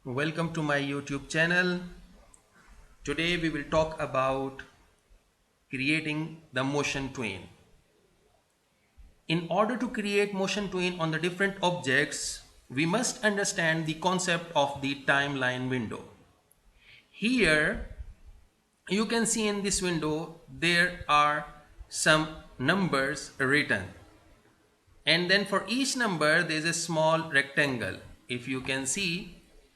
Welcome to my YouTube channel. Today we will talk about creating the motion tween. In order to create motion tween on the different objects, we must understand the concept of the timeline window. Here you can see in this window there are some numbers written, and then for each number there is a small rectangle. If you can see,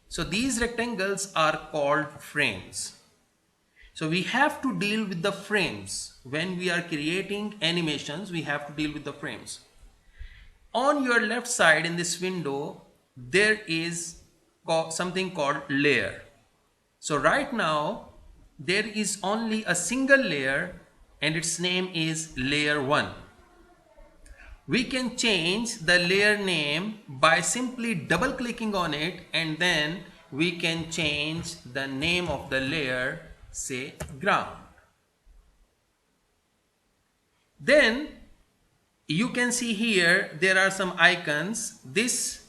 so these rectangles are called frames. So we have to deal with the frames. When we are creating animations, we have to deal with the frames. On your left side in this window, there is something called layer. So right now, there is only a single layer and its name is layer 1. We can change the layer name by simply double clicking on it, and then we can change the name of the layer, say ground. Then you can see here there are some icons. This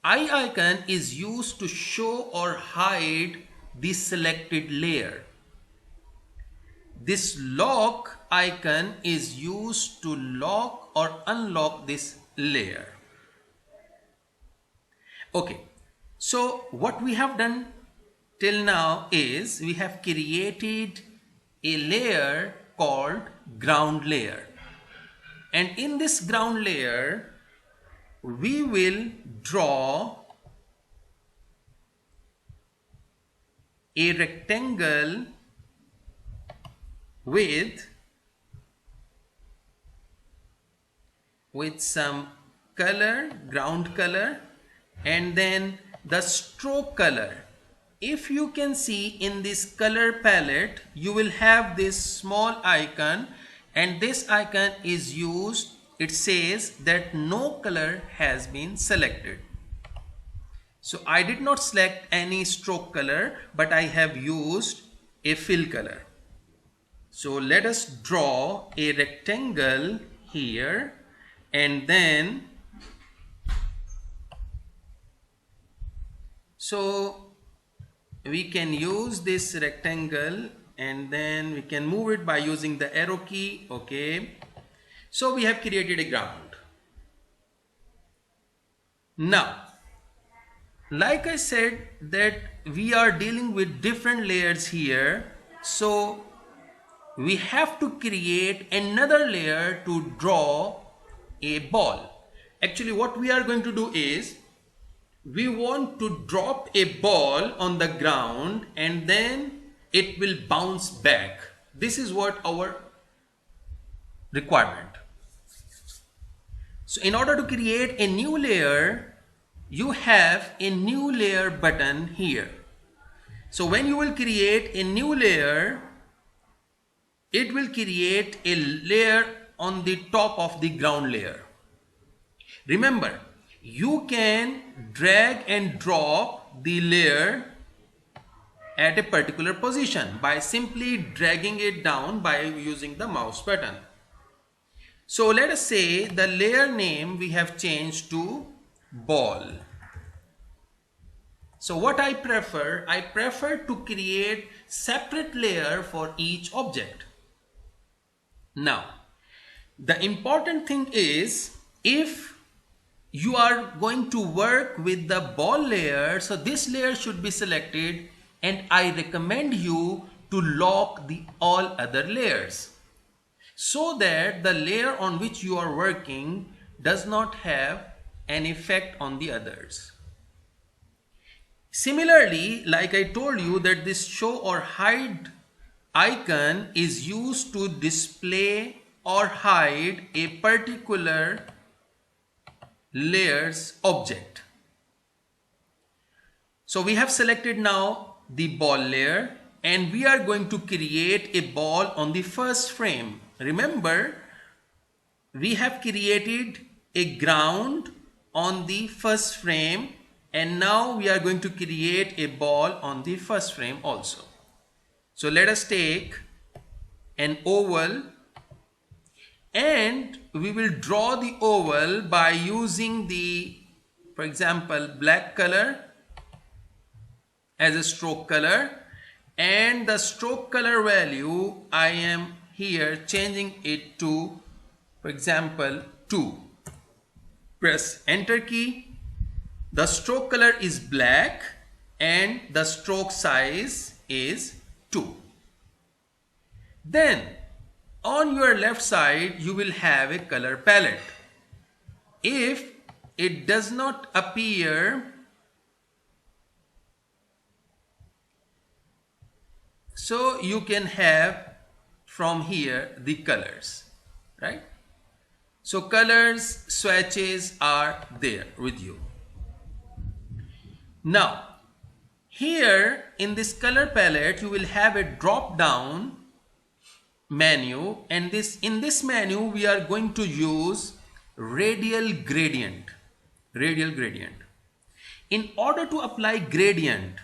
eye icon is used to show or hide the selected layer. This lock icon is used to lock or unlock this layer. Okay, so what we have done till now is we have created a layer called ground layer, and in this ground layer we will draw a rectangle with some color, ground color, and then the stroke color. If you can see in this color palette, you will have this small icon, and this icon is used, it says that no color has been selected. So I did not select any stroke color, but I have used a fill color. So let us draw a rectangle here, and then so we can use this rectangle, and then we can move it by using the arrow key. Okay, so we have created a ground. Now, like I said that we are dealing with different layers here, so we have to create another layer to draw a ball. Actually, what we are going to do is we want to drop a ball on the ground and then it will bounce back. This is what our requirement. So in order to create a new layer, you have a new layer button here. So when you will create a new layer, it will create a layer on the top of the ground layer. Remember, you can drag and drop the layer at a particular position by simply dragging it down by using the mouse button. So let us say the layer name we have changed to ball. So what I prefer to create separate layer for each object. Now, the important thing is, if you are going to work with the ball layer, so this layer should be selected, and I recommend you to lock the all other layers so that the layer on which you are working does not have an effect on the others. Similarly, like I told you that this show or hide icon is used to display or hide a particular layer's object. So we have selected now the ball layer, and we are going to create a ball on the first frame. Remember, we have created a ground on the first frame, and now we are going to create a ball on the first frame also. So let us take an oval, and we will draw the oval by using the, for example, black color, as a stroke color, and the stroke color value I am here changing it to, for example, 2. Press enter key. The stroke color is black and the stroke size is 2. Then on your left side you will have a color palette. If it does not appear, so you can have from here the colors, right? So colors swatches are there with you. Now here in this color palette you will have a drop down menu, and in this menu we are going to use radial gradient. In order to apply gradient,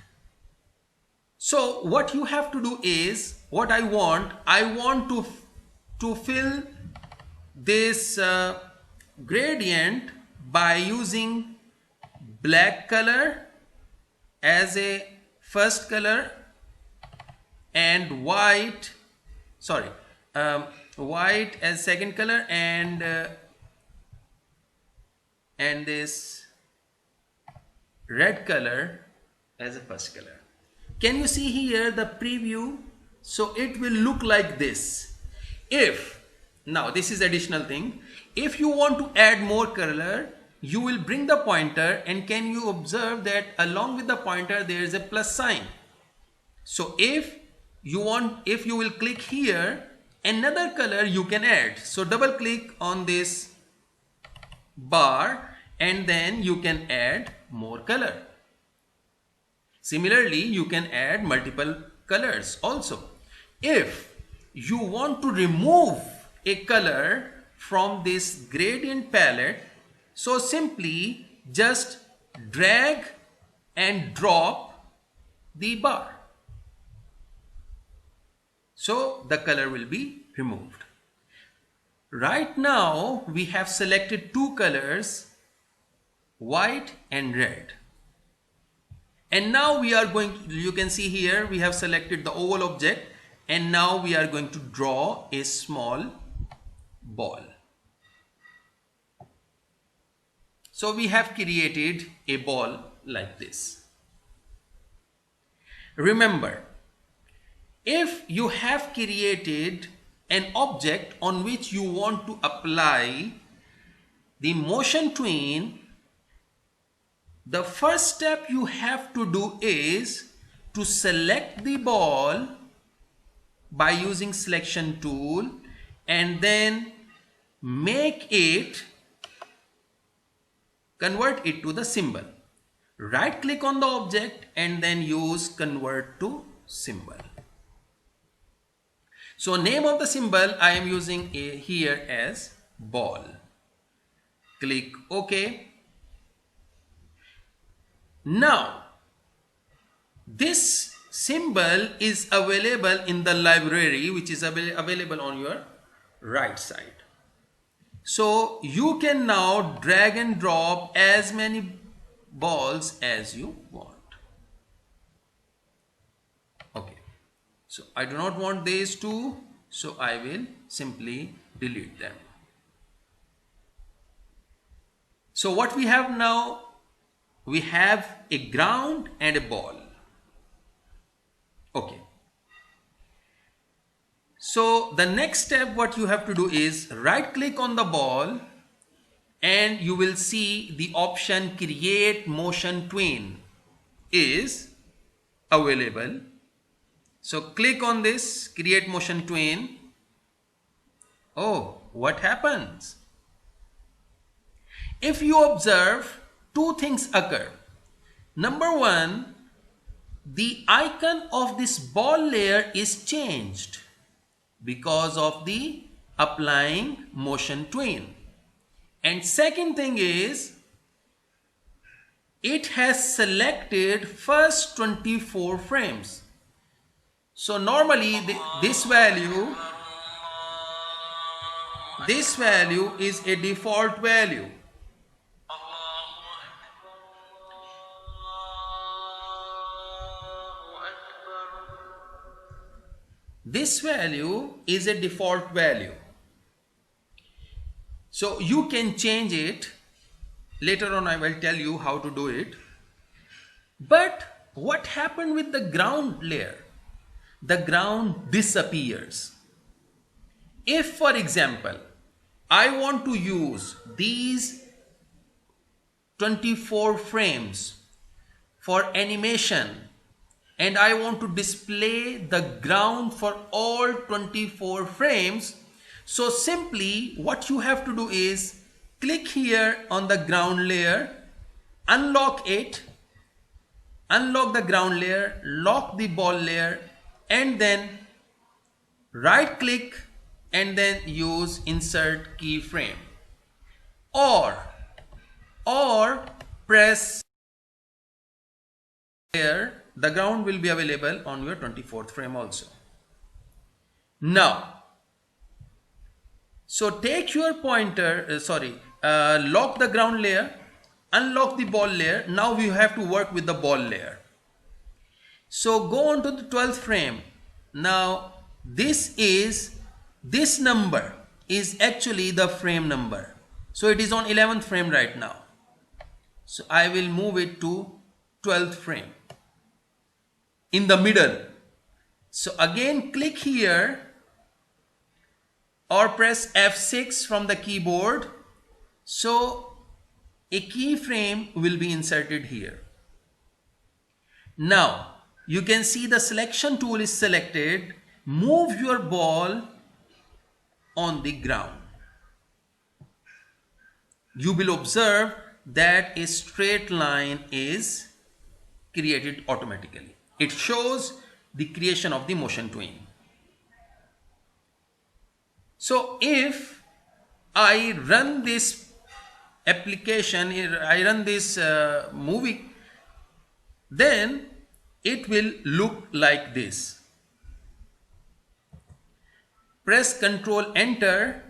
so what you have to do is, what I want to fill this gradient by using black color as a first color and white as second color, and this red color as a first color. Can you see here the preview? So it will look like this. Now this is additional thing. If you want to add more color, you will bring the pointer, and can you observe that along with the pointer there is a plus sign. So if you will click here, another color you can add. So double click on this bar and then you can add more color. Similarly, you can add multiple colors also. If you want to remove a color from this gradient palette, so simply just drag and drop the bar. So the color will be removed. Right now we have selected two colors, white and red. And now we are going to, you can see here we have selected the oval object, and now we are going to draw a small ball. So we have created a ball like this. Remember, if you have created an object on which you want to apply the motion tween, the first step you have to do is to select the ball by using selection tool, and then convert it to the symbol. Right click on the object and then use convert to symbol. So name of the symbol I am using here as ball. Click OK. Now this symbol is available in the library, which is available on your right side. So you can now drag and drop as many balls as you want. Okay, so I do not want these two, so I will simply delete them. So what we have now, we have a ground and a ball. Okay. So the next step what you have to do is right click on the ball and you will see the option create motion tween is available. So click on this create motion tween. Oh, what happens? If you observe, two things occur. Number one, the icon of this ball layer is changed because of the applying motion tween. And second thing is, it has selected first 24 frames. So normally this value is a default value. this value is a default value. So you can change it. Later on I will tell you how to do it. But what happened with the ground layer? The ground disappears. If, for example, I want to use these 24 frames for animation and I want to display the ground for all 24 frames, so simply what you have to do is click here on the ground layer, unlock it, unlock the ground layer, lock the ball layer, and then right click and then use insert keyframe, or press here. The ground will be available on your 24th frame also. Now, so take your pointer, lock the ground layer, unlock the ball layer. Now we have to work with the ball layer. So go on to the 12th frame. Now this number is actually the frame number. So it is on 11th frame right now. So I will move it to 12th frame in the middle. So again click here or press F6 from the keyboard. So a keyframe will be inserted here. Now you can see the selection tool is selected. Move your ball on the ground. You will observe that a straight line is created automatically. It shows the creation of the motion twin. So if I run this application, I run this movie, then it will look like this. Press Ctrl Enter,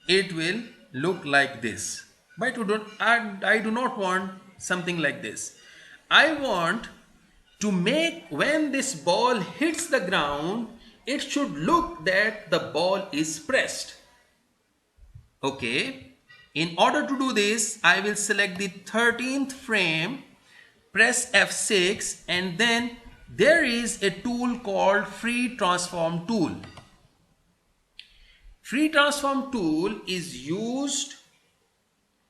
it will look like this. But I do not want something like this. I want to make, when this ball hits the ground, it should look that the ball is pressed. Okay. In order to do this, I will select the 13th frame, press F6, and then there is a tool called Free Transform tool. Free Transform tool is used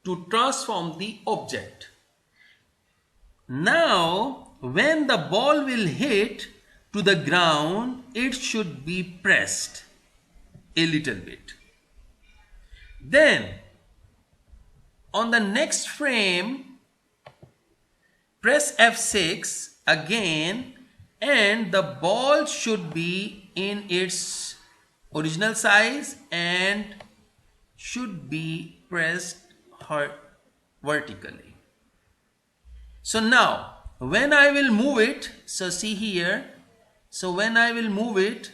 to transform the object. Now when the ball will hit to the ground, it should be pressed a little bit. Then on the next frame, press F6 again, and the ball should be in its original size and should be pressed vertically. So now when I will move it, so see here, so when I will move it,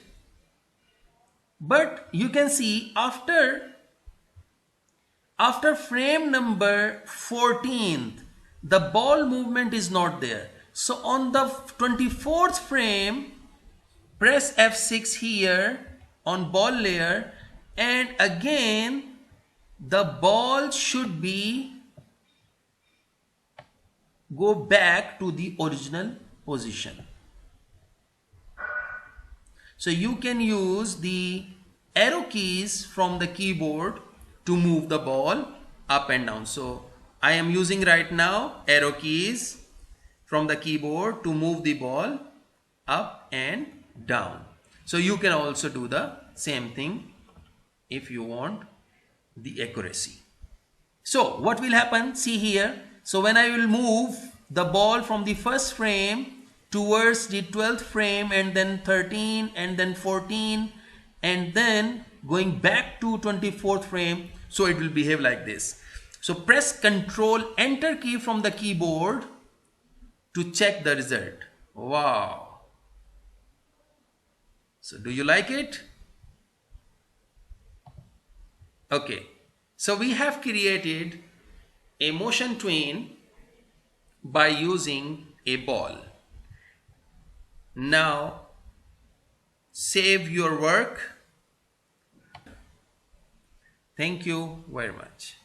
but you can see after frame number 14th, the ball movement is not there. So on the 24th frame, press F6 here on ball layer, and again the ball should be go back to the original position. So you can use the arrow keys from the keyboard to move the ball up and down. So I am using right now arrow keys from the keyboard to move the ball up and down. So you can also do the same thing if you want the accuracy. So what will happen? See here. So when I will move the ball from the first frame towards the 12th frame, and then 13, and then 14, and then going back to 24th frame, so it will behave like this. So press Ctrl Enter key from the keyboard to check the result. Wow. So do you like it? Okay. So we have created a motion twin by using a ball. Now save your work. Thank you very much.